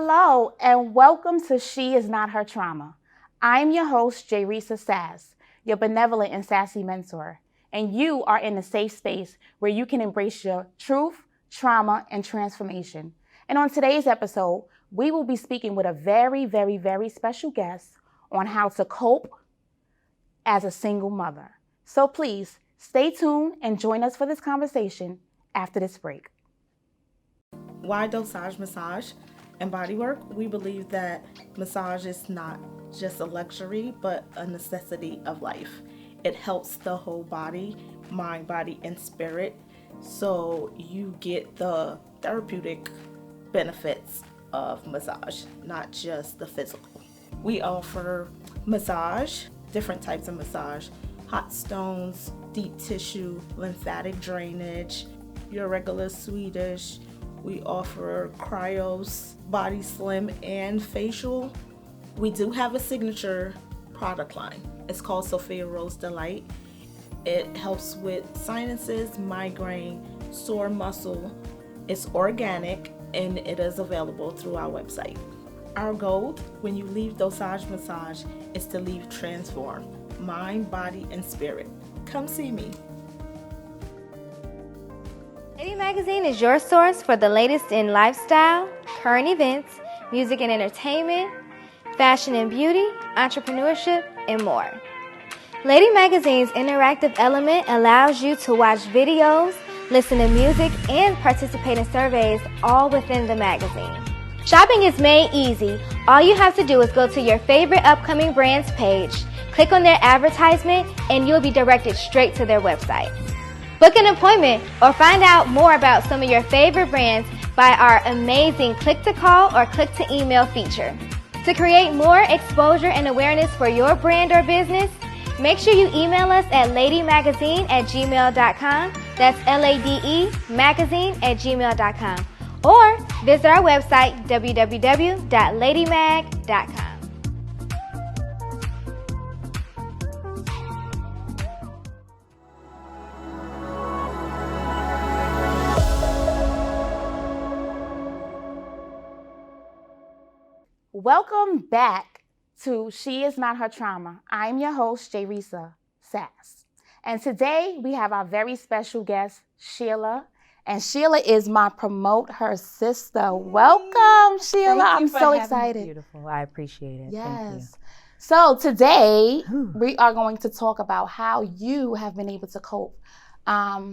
Hello, and welcome to She Is Not Her Trauma. I'm your host, Jayresa Sass, your benevolent and sassy mentor, and you are in a safe space where you can embrace your truth, trauma, and transformation. And on today's episode, we will be speaking with a very, very, very special guest on how to cope as a single mother. So please stay tuned and join us for this conversation after this break. Why dosage massage and bodywork? We believe that massage is not just a luxury, but a necessity of life. It helps the whole body, mind, body, and spirit, so you get the therapeutic benefits of massage, not just the physical. We offer massage, different types of massage, hot stones, deep tissue, lymphatic drainage, your regular Swedish. We offer cryos, body slim, and facial. We do have a signature product line. It's called Sophia Rose Delight. It helps with sinuses, migraine, sore muscle. It's organic and it is available through our website. Our goal when you leave dosage massage is to leave transformed, mind, body, and spirit. Come see me. Lady Magazine is your source for the latest in lifestyle, current events, music and entertainment, fashion and beauty, entrepreneurship, and more. Lady Magazine's interactive element allows you to watch videos, listen to music, and participate in surveys all within the magazine. Shopping is made easy. All you have to do is go to your favorite upcoming brand's page, click on their advertisement, and you'll be directed straight to their website. Book an appointment or find out more about some of your favorite brands by our amazing click-to-call or click-to-email feature. To create more exposure and awareness for your brand or business, make sure you email us at ladymagazine@gmail.com. That's LADE magazine@gmail.com. Or visit our website, www.ladymag.com. Welcome back to She Is Not Her Trauma. I'm your host, Jayresa Sass. And today we have our very special guest, Shelia. And Shelia is my promote her sister. Welcome, Shelia. I'm so excited. Beautiful. I appreciate it. Yes. Thank you. So today we are going to talk about how you have been able to cope as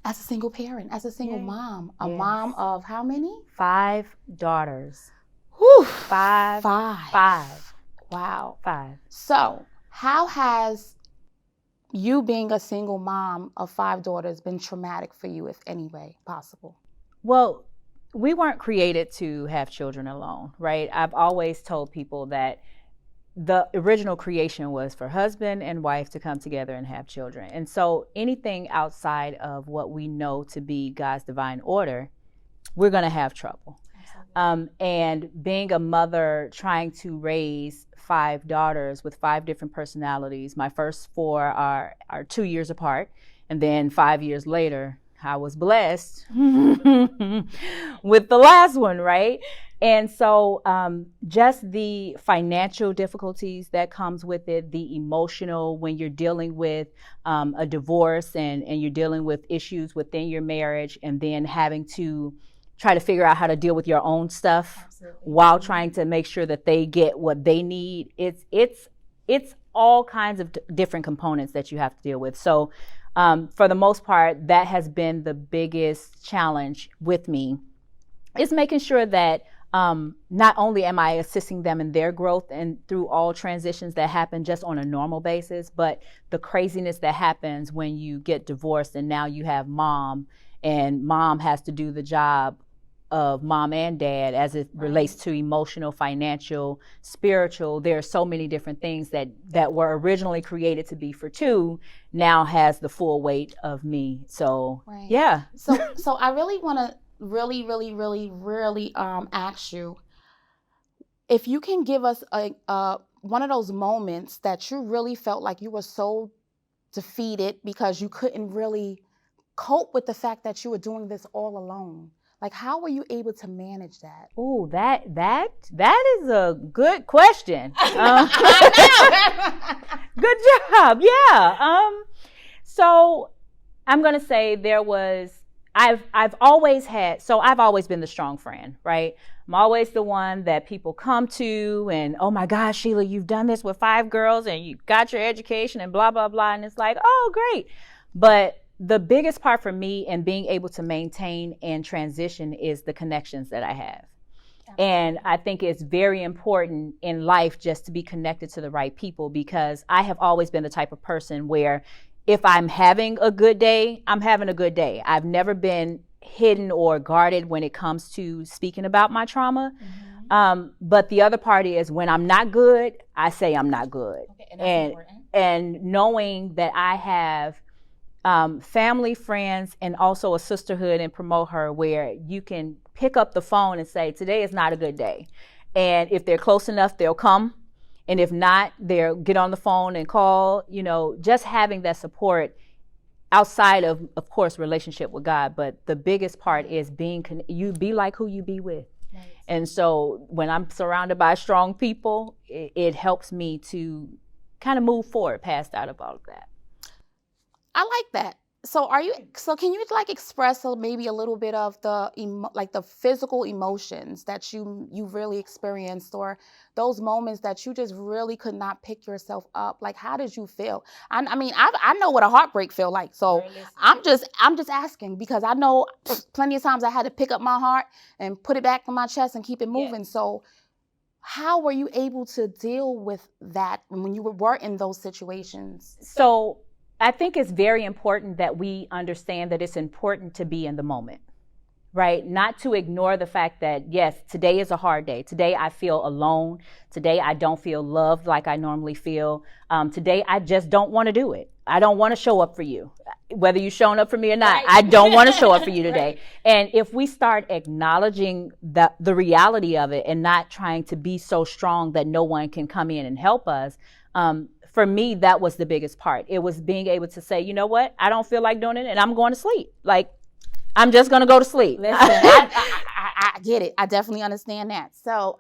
a single parent, as a single mom, a mom of how many? 5 daughters. Whew. Five. Wow. 5. So how has you being a single mom of 5 daughters been traumatic for you, if any way possible? Well, we weren't created to have children alone, right? I've always told people that the original creation was for husband and wife to come together and have children. And so anything outside of what we know to be God's divine order, we're going to have trouble. And being a mother trying to raise 5 daughters with 5 different personalities, my first 4 are 2 years apart. And then 5 years later, I was blessed with the last one, right? And so just the financial difficulties that comes with it, the emotional when you're dealing with a divorce and you're dealing with issues within your marriage and then having to try to figure out how to deal with your own stuff while trying to make sure that they get what they need. It's all kinds of different components that you have to deal with. So for the most part, that has been the biggest challenge with me, is making sure that not only am I assisting them in their growth and through all transitions that happen just on a normal basis, but the craziness that happens when you get divorced and now you have mom, and mom has to do the job of mom and dad as it relates to emotional, financial, spiritual. There are so many different things that were originally created to be for 2, now has the full weight of me. So yeah. So I really want to really ask you if you can give us a one of those moments that you really felt like you were so defeated because you couldn't really cope with the fact that you were doing this all alone. Like, how were you able to manage that? Oh, that is a good question. Good job. Yeah. So I'm gonna say I've always been the strong friend, right? I'm always the one that people come to and, oh my gosh, Sheila, you've done this with 5 girls and you got your education and blah, blah, blah. And it's like, oh, great. But the biggest part for me in being able to maintain and transition is the connections that I have. And I think it's very important in life just to be connected to the right people, because I have always been the type of person where if I'm having a good day, I'm having a good day. I've never been hidden or guarded when it comes to speaking about my trauma. But the other part is when I'm not good, I say I'm not good. Okay, and that's important. And knowing that I have family, friends, and also a sisterhood and promote her where you can pick up the phone and say, today is not a good day. And if they're close enough, they'll come. And if not, they'll get on the phone and call. Just having that support outside of course, relationship with God. But the biggest part is you be like who you be with. Right. And so when I'm surrounded by strong people, it helps me to kind of move forward past out of all of that. I like that. So can you express maybe a little bit of the physical emotions that you really experienced, or those moments that you just really could not pick yourself up? Like, how did you feel? I mean, I know what a heartbreak feel like. So I'm just asking, because I know plenty of times I had to pick up my heart and put it back on my chest and keep it moving. Yes. So how were you able to deal with that when you were in those situations? So I think it's very important that we understand that it's important to be in the moment, right? Not to ignore the fact that, yes, today is a hard day. Today I feel alone. Today I don't feel loved like I normally feel. Today I just don't want to do it. I don't want to show up for you. Whether you're showing up for me or not, right. I don't want to show up for you today. Right. And if we start acknowledging the reality of it and not trying to be so strong that no one can come in and help us, for me, that was the biggest part. It was being able to say, you know what? I don't feel like doing it, and I'm going to sleep. Like, I'm just going to go to sleep. Listen, I get it. I definitely understand that. So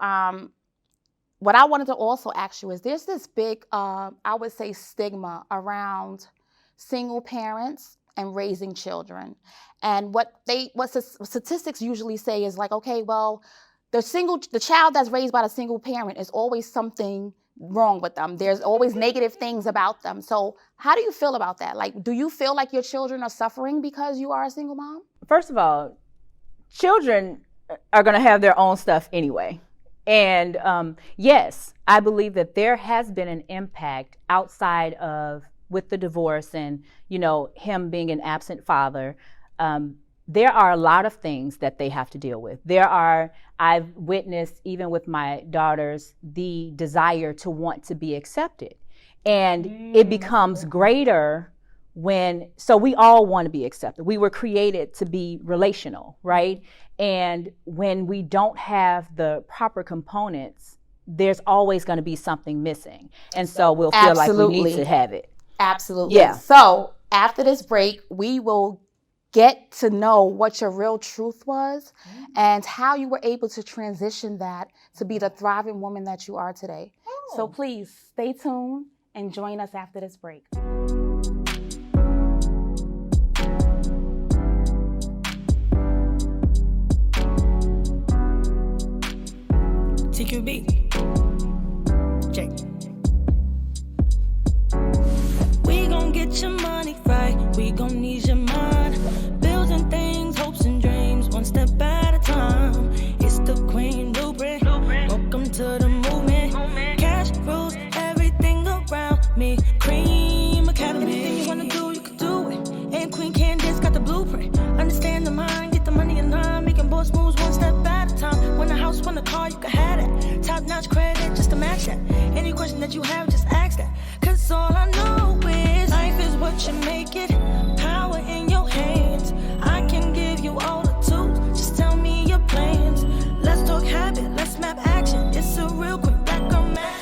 what I wanted to also ask you is, there's this big, I would say, stigma around single parents and raising children. And what statistics usually say is like, okay, well, the child that's raised by the single parent is always something wrong with them. There's always negative things about them. So how do you feel about that? Like, do you feel like your children are suffering because you are a single mom? First of all, children are going to have their own stuff anyway. And yes, I believe that there has been an impact outside of with the divorce and, him being an absent father. There are a lot of things that they have to deal with. I've witnessed, even with my daughters, the desire to want to be accepted. And it becomes greater so we all want to be accepted. We were created to be relational, right? And when we don't have the proper components, there's always going to be something missing. And so we'll feel Absolutely. Like we need to have it. Absolutely. Yeah. So after this break, we will get to know what your real truth was and how you were able to transition that to be the thriving woman that you are today. Oh. So please stay tuned and join us after this break. TQB. J. We gon' get your money right. We gon' need your mind. Building things, hopes and dreams, one step at a time. It's the Queen Blueprint. Welcome to the movement. Cash rules everything around me. Cream Academy. Anything you wanna do, you can do it. And Queen Candace got the blueprint. Understand the mind, get the money in line. Making boss moves one step at a time. Want a house, want a car, you can have it. Top notch credit, just to match that. Any question that you have, just ask that. Cause all I know is life is what you make it. Power in your hands. I can give you all the tools. Just tell me your plans. Let's talk habit, let's map action. It's a real quick background map.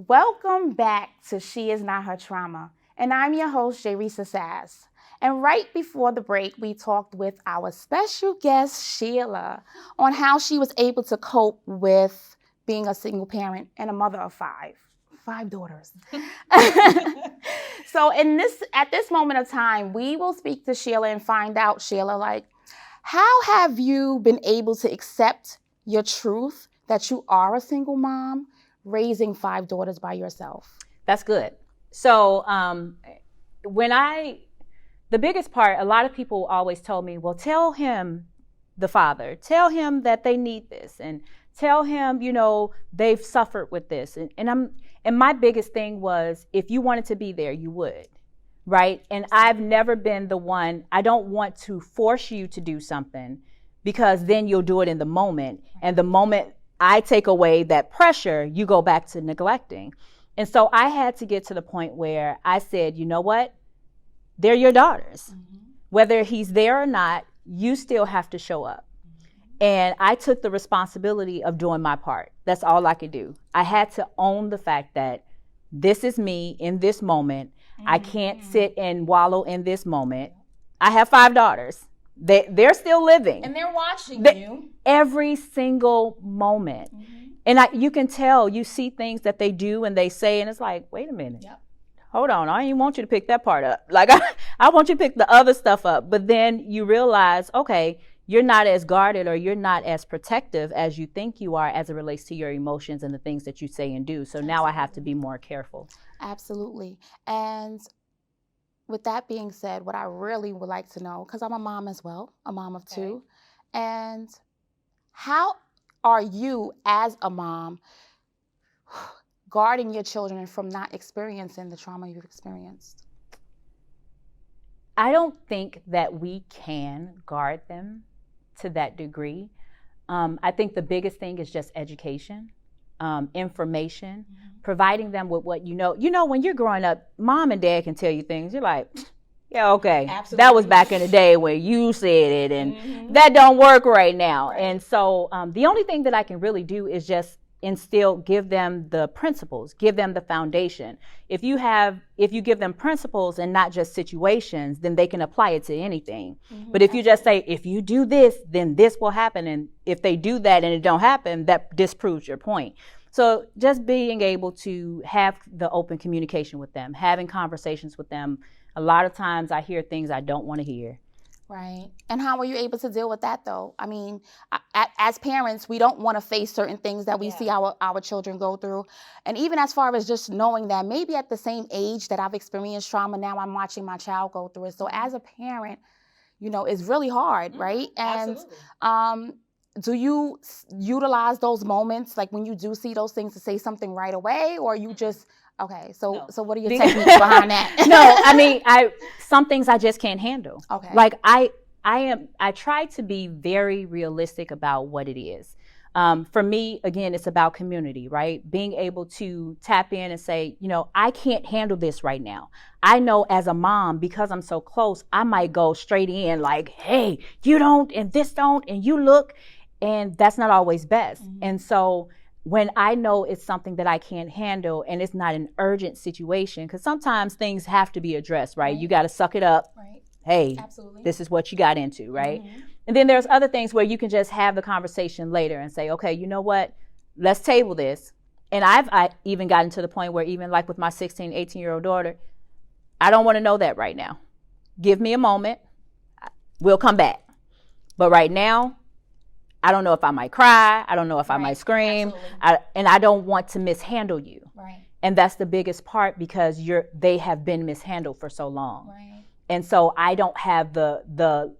Welcome back to She Is Not Her Trauma, and I'm your host, Jayresa Sass. And right before the break, we talked with our special guest, Shelia, on how she was able to cope with being a single parent and a mother of five daughters. So at this moment of time, we will speak to Shelia and find out, Shelia, like, how have you been able to accept your truth that you are a single mom, raising 5 daughters by yourself? That's good. So the biggest part, a lot of people always told me, well, tell him, the father, tell him that they need this, and tell him, they've suffered with this. And my biggest thing was, if you wanted to be there, you would, right? And I've never been the one, I don't want to force you to do something, because then you'll do it in the moment. And the moment I take away that pressure, you go back to neglecting. And so I had to get to the point where I said, you know what? They're your daughters. Mm-hmm. Whether he's there or not, you still have to show up. And I took the responsibility of doing my part. That's all I could do. I had to own the fact that this is me in this moment. Mm-hmm. I can't sit and wallow in this moment. I have 5 daughters. They're still living. And they're watching you. Every single moment. Mm-hmm. And you can tell, you see things that they do and they say, and it's like, wait a minute. Yep. Hold on, I don't even want you to pick that part up. Like, I want you to pick the other stuff up. But then you realize, okay, you're not as guarded or you're not as protective as you think you are as it relates to your emotions and the things that you say and do. So now I have to be more careful. Absolutely. And with that being said, what I really would like to know, because I'm a mom as well, a mom of 2, and how are you as a mom guarding your children from not experiencing the trauma you've experienced? I don't think that we can guard them to that degree. I think the biggest thing is just education, information, providing them with what you know. When you're growing up, mom and dad can tell you things. You're like, yeah, okay. Absolutely. That was back in the day where you said it, and that don't work right now. Right. And so the only thing that I can really do is just give them the principles, give them the foundation. If you give them principles and not just situations, then they can apply it to anything. Mm-hmm. But if you just say, if you do this, then this will happen. And if they do that and it don't happen, that disproves your point. So just being able to have the open communication with them, having conversations with them. A lot of times I hear things I don't want to hear. Right. And how were you able to deal with that, though? I mean, as parents, we don't want to face certain things that we see our children go through. And even as far as just knowing that maybe at the same age that I've experienced trauma, now I'm watching my child go through it. So as a parent, it's really hard, right? And do you utilize those moments, like when you do see those things, to say something right away, or you just... Okay, so what are your techniques behind that? No, I mean, some things I just can't handle. Okay. Like I try to be very realistic about what it is. For me, again, it's about community, right? Being able to tap in and say, I can't handle this right now. I know as a mom, because I'm so close, I might go straight in like, hey, you don't, and this don't, and you look, and that's not always best. Mm-hmm. And so when I know it's something that I can't handle and it's not an urgent situation, because sometimes things have to be addressed, right? You got to suck it up. Right. Hey, absolutely. This is what you got into, right? Mm-hmm. And then there's other things where you can just have the conversation later and say, okay, you know what? Let's table this. And I even gotten to the point where even like with my 16, 18-year-old daughter, I don't want to know that right now. Give me a moment. We'll come back. But right now, I don't know if I might cry. I don't know if I might scream. And I don't want to mishandle you. Right. And that's the biggest part, because they have been mishandled for so long. Right. And so I don't have the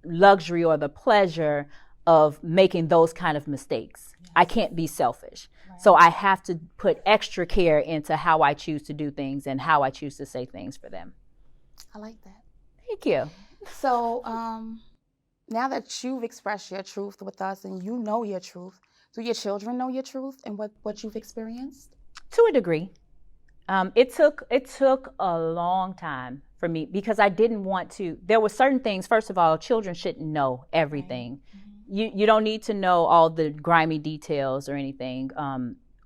luxury or the pleasure of making those kind of mistakes. Yes. I can't be selfish. Right. So I have to put extra care into how I choose to do things and how I choose to say things for them. I like that. Thank you. So, now that you've expressed your truth with us and you know your truth, do your children know your truth and what you've experienced? To a degree. It took a long time for me, because I didn't want to. There were certain things. First of all, children shouldn't know everything. Right. Mm-hmm. You don't need to know all the grimy details or anything.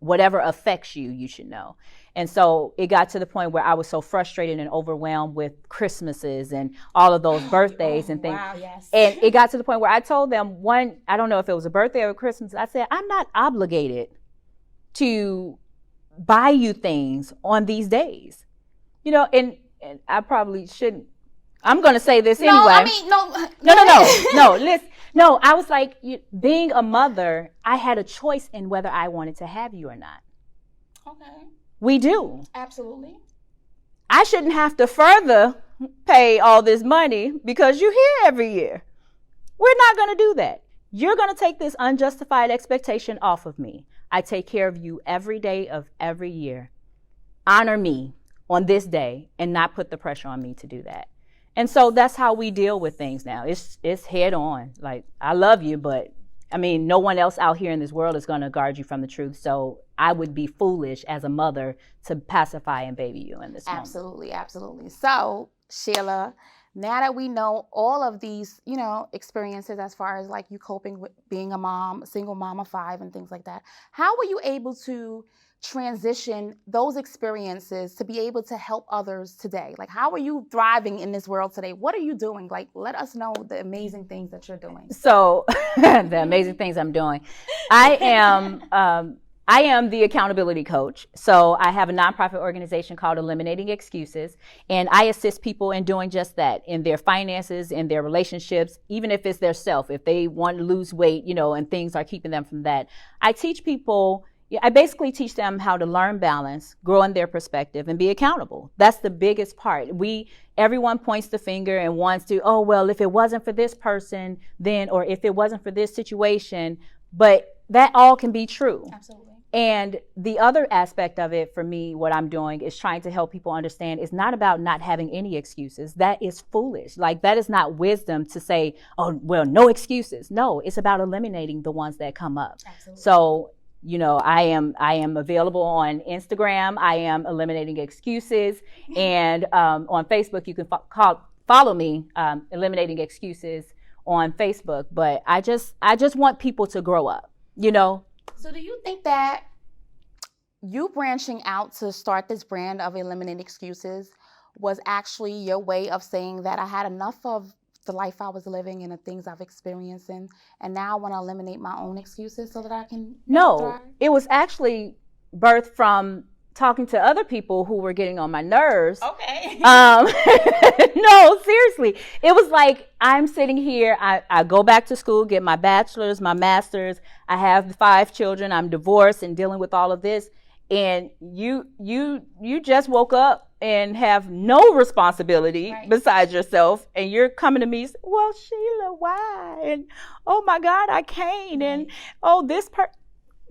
whatever affects you, you should know. And so it got to the point where I was so frustrated and overwhelmed with Christmases and all of those birthdays and things. Wow, yes. And it got to the point where I told them I don't know if it was a birthday or Christmas, I said, I'm not obligated to buy you things on these days. You know, and I probably shouldn't. I'm going to say this anyway. No, listen. No, I was like, being a mother, I had a choice in whether I wanted to have you or not. Okay. We do. Absolutely. I shouldn't have to further pay all this money because you're here every year. We're not going to do that. You're going to take this unjustified expectation off of me. I take care of you every day of every year. Honor me on this day and not put the pressure on me to do that. And so that's how we deal with things now. It's head on. Like, I love you, but I mean, no one else out here in this world is going to guard you from the truth. So I would be foolish as a mother to pacify and baby you in this moment. Absolutely, absolutely. So, Shelia, now that we know all of these, experiences as far as like you coping with being a mom, a single mom of 5 and things like that, how were you able to transition those experiences to be able to help others today? Like, how are you thriving in this world today? What are you doing? Like, let us know the amazing things that you're doing. So the amazing things I'm doing. I am the accountability coach. So I have a nonprofit organization called Eliminating Excuses, and I assist people in doing just that, in their finances, in their relationships, even if it's their self, if they want to lose weight, and things are keeping them from that. I basically teach them how to learn balance, grow in their perspective, and be accountable. That's the biggest part. Everyone points the finger and wants to, oh, well, if it wasn't for this person, then, or if it wasn't for this situation, but that all can be true. Absolutely. And the other aspect of it for me, what I'm doing is trying to help people understand it's not about not having any excuses. That is foolish. Like, that is not wisdom to say, oh, well, no excuses. No, it's about eliminating the ones that come up. Absolutely. So, I am available on Instagram. I am Eliminating Excuses. And on Facebook, you can follow me, Eliminating Excuses on Facebook. But I just want people to grow up, So do you think that you branching out to start this brand of Eliminating Excuses was actually your way of saying that I had enough of the life I was living and the things I've experienced and now I want to eliminate my own excuses so that I can thrive? It was actually birthed from talking to other people who were getting on my nerves. Okay. No, seriously. It was like, I'm sitting here, I go back to school, get my bachelor's, my master's, I have 5 children, I'm divorced and dealing with all of this, and you just woke up and have no responsibility besides yourself, and you're coming to me, well, Shelia, why? And oh my God, I can't. And oh,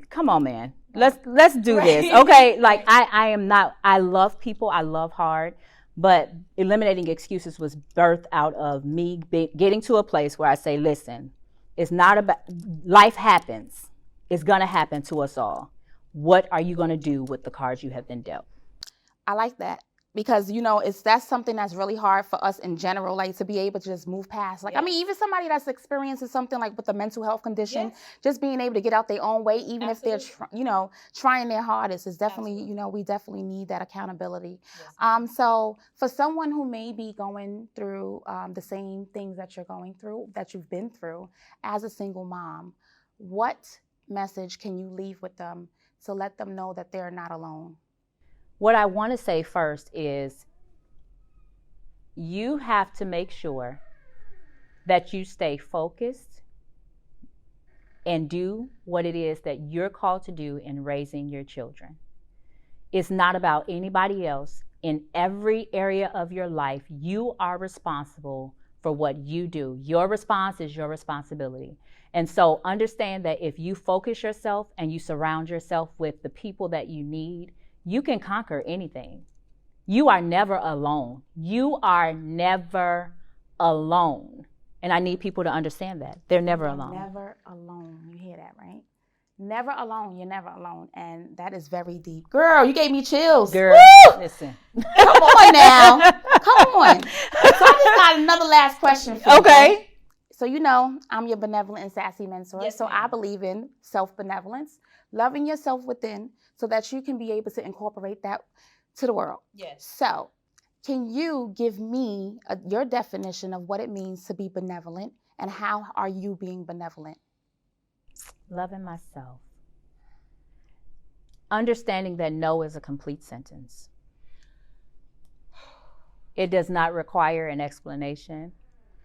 come on, man. Let's do this. Okay. Like, I love people. I love hard, but Eliminating Excuses was birthed out of me getting to a place where I say, listen, it's not about, life happens. It's going to happen to us all. What are you going to do with the cards you have been dealt? I like that. Because, that's something that's really hard for us in general, like to be able to just move past. Like, I mean, even somebody that's experiencing something like with a mental health condition, just being able to get out their own way, even if they're, trying their hardest is definitely, we definitely need that accountability. So for someone who may be going through the same things that you're going through, that you've been through as a single mom, what message can you leave with them to let them know that they're not alone? What I want to say first is you have to make sure that you stay focused and do what it is that you're called to do in raising your children. It's not about anybody else. In every area of your life, you are responsible for what you do. Your response is your responsibility. And so understand that if you focus yourself and you surround yourself with the people that you need, you can conquer anything. You are never alone. You are never alone. And I need people to understand that. They're never alone. Never alone. You hear that, right? Never alone. You're never alone. And that is very deep. Girl, you gave me chills. Girl, woo! Listen. Come on now. Come on. So I just got another last question for you. Okay. So I'm your benevolent and sassy mentor. Yes, so ma'am. I believe in self-benevolence, loving yourself within so that you can be able to incorporate that to the world. Yes. So, can you give me your definition of what it means to be benevolent, and how are you being benevolent? Loving myself. Understanding that no is a complete sentence. It does not require an explanation.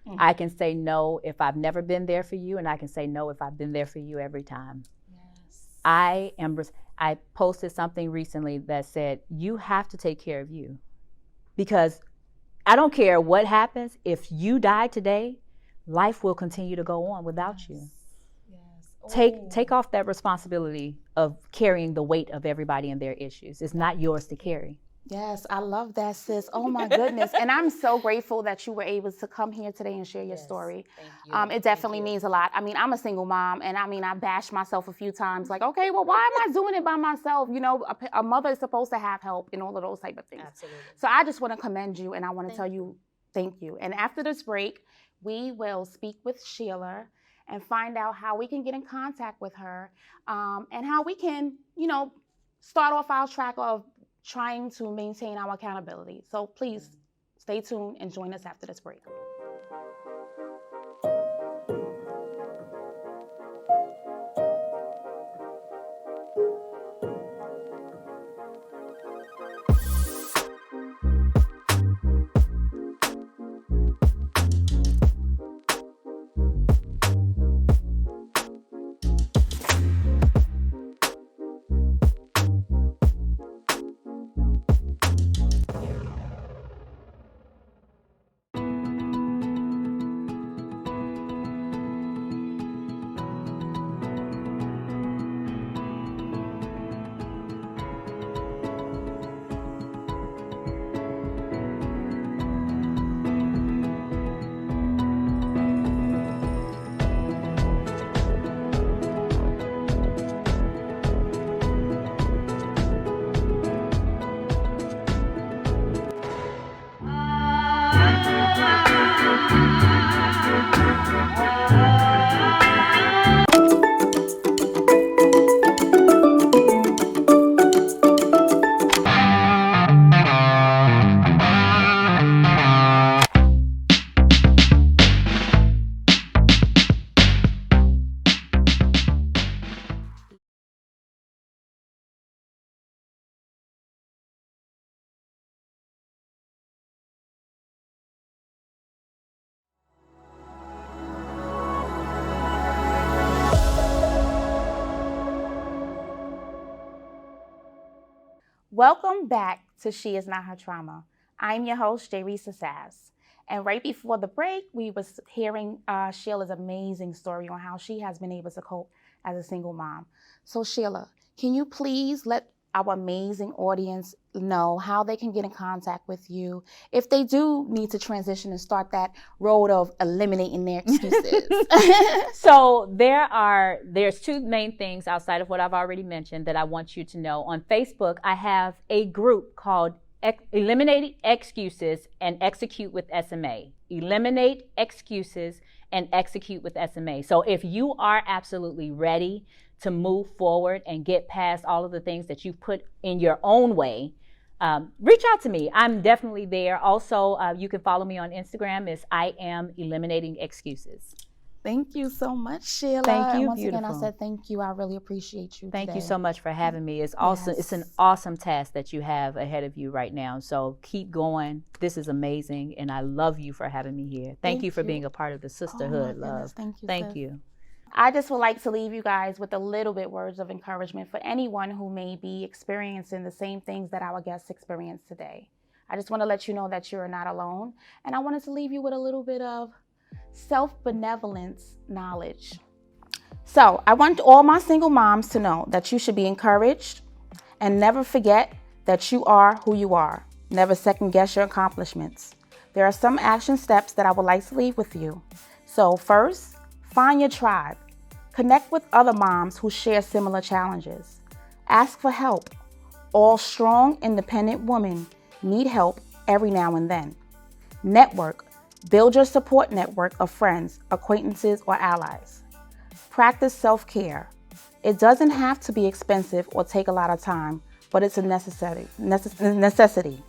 Mm-hmm. I can say no if I've never been there for you, and I can say no if I've been there for you every time. Yes. I posted something recently that said, you have to take care of you. Because I don't care what happens, if you die today, life will continue to go on without you. Yes. Take off that responsibility of carrying the weight of everybody and their issues. It's not yours to carry. Yes, I love that, sis. Oh my goodness. And I'm so grateful that you were able to come here today and share your story. Thank you. It definitely means a lot. I mean, I'm a single mom, and I bashed myself a few times, like, okay, well, why am I doing it by myself? You know, a mother is supposed to have help and all of those type of things. Absolutely. So I just want to commend you, and I want to tell you thank you. And after this break, we will speak with Shelia and find out how we can get in contact with her, and how we can, start off our track of trying to maintain our accountability. So please stay tuned and join us after this break. Welcome back to She Is Not Her Trauma. I'm your host, Jayresa Sass. And right before the break, we was hearing Sheila's amazing story on how she has been able to cope as a single mom. So Shelia, can you please let our amazing audience know how they can get in contact with you if they do need to transition and start that road of eliminating their excuses? So there's two main things outside of what I've already mentioned that I want you to know. On Facebook, I have a group called Eliminate Excuses and Execute with SMA. Eliminate Excuses and Execute with SMA. So if you are absolutely ready to move forward and get past all of the things that you've put in your own way, reach out to me. I'm definitely there. Also, you can follow me on Instagram. It's I Am Eliminating Excuses. Thank you so much, Shelia. Thank you. And once beautiful. Again, I said thank you. I really appreciate you. Thank today. you so much for having me. It's awesome. Yes. It's an awesome task that you have ahead of you right now. So keep going. This is amazing, and I love you for having me here. Thank you for being a part of the sisterhood, love. Thank you. Thank you. I just would like to leave you guys with a little bit words of encouragement for anyone who may be experiencing the same things that our guests experienced today. I just want to let you know that you're not alone. And I wanted to leave you with a little bit of self-benevolence knowledge. So I want all my single moms to know that you should be encouraged and never forget that you are who you are. Never second guess your accomplishments. There are some action steps that I would like to leave with you. So first, find your tribe. Connect with other moms who share similar challenges. Ask for help. All strong, independent women need help every now and then. Network. Build your support network of friends, acquaintances, or allies. Practice self-care. It doesn't have to be expensive or take a lot of time, but it's a necessity.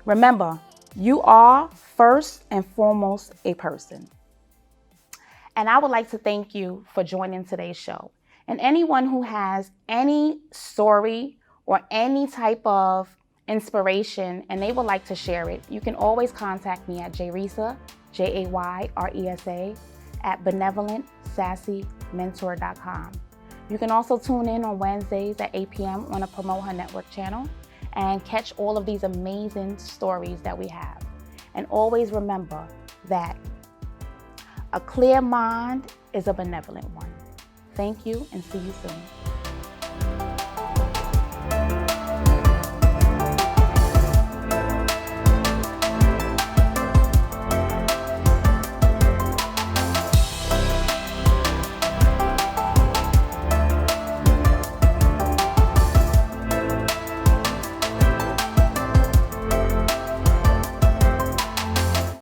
Remember, you are first and foremost a person. And I would like to thank you for joining today's show. And anyone who has any story or any type of inspiration and they would like to share it, you can always contact me at Jayresa, Jayresa, at benevolent-sassy-mentor.com. You can also tune in on Wednesdays at 8 p.m. on a Promote Her Network channel and catch all of these amazing stories that we have. And always remember that a clear mind is a benevolent one. Thank you and see you soon.